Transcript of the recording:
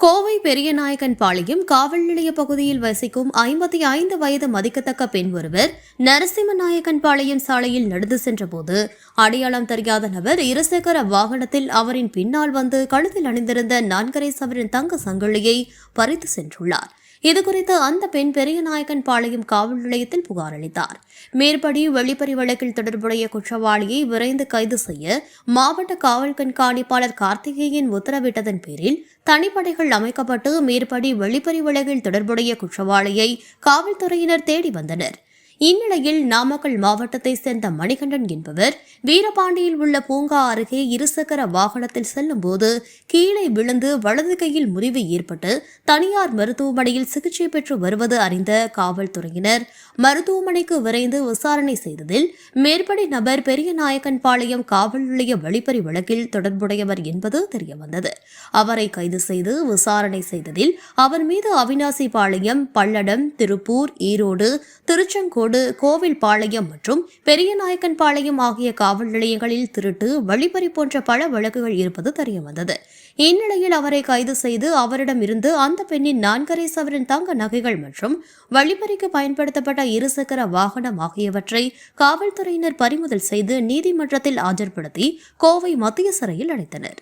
கோவை பெரியநாயக்கன் பாளையம் காவல் நிலைய பகுதியில் வசிக்கும் 55 வயது மதிக்கத்தக்க பெண் ஒருவர் நரசிம்மநாயக்கன் பாளையம் சாலையில் நடந்து சென்றபோது அடையாளம் தெரியாத நபர் இருசக்கர வாகனத்தில் அவரின் பின்னால் வந்து கழுத்தில் அணிந்திருந்த 4.5 சவரன் தங்க சங்கிலியை பறித்து சென்றுள்ளார். இதுகுறித்து அந்த பெண் பெரியநாயக்கன் பாளையம் காவல் நிலையத்தில் புகார் அளித்தார். மேற்படி வெளிப்பறி வழக்கில் தொடர்புடைய குற்றவாளியை விரைந்து கைது செய்ய மாவட்ட காவல் கண்காணிப்பாளர் கார்த்திகேயன் உத்தரவிட்டதன் பேரில் தனிப்படைகள் அமைக்கப்பட்டு மேற்படி வெளிப்பறி வழக்கில் தொடர்புடைய குற்றவாளியை காவல்துறையினர் தேடி வந்தனர். இந்நிலையில் நாமக்கல் மாவட்டத்தைச் சேர்ந்த மணிகண்டன் என்பவர் வீரபாண்டியில் உள்ள பூங்கா அருகே இருசக்கர வாகனத்தில் செல்லும்போது கீழே விழுந்து வலது கையில் முறிவு ஏற்பட்டு தனியார் மருத்துவமனையில் சிகிச்சை பெற்று வருவது அறிந்த காவல்துறையினர் மருத்துவமனைக்கு விரைந்து விசாரணை செய்ததில் மேற்படி நபர் பெரியநாயக்கன் பாளையம் காவல் நிலைய வெளிப்பறி வழக்கில் தொடர்புடையவர் என்பது தெரியவந்தது. அவரை கைது செய்து விசாரணை செய்ததில் அவர் மீது அவினாசி பாளையம், பல்லடம், திருப்பூர், ஈரோடு, திருச்செங்கோடு, கோவில்பாளையம் மற்றும் பெரியநாயக்கன் பாளையம் ஆகிய காவல் நிலையங்களில் திருட்டு, வழிப்பறி போன்ற பல வழக்குகள் இருப்பது தெரியவந்தது. இந்நிலையில் அவரை கைது செய்து அவரிடமிருந்து அந்த பெண்ணின் 4.5 சவரன் தங்க நகைகள் மற்றும் வழிப்பறிக்கு பயன்படுத்தப்பட்ட இருசக்கர வாகனம் ஆகியவற்றை காவல்துறையினர் பறிமுதல் செய்து நீதிமன்றத்தில் ஆஜர்படுத்தி கோவை மத்திய சிறையில் அடைத்தனர்.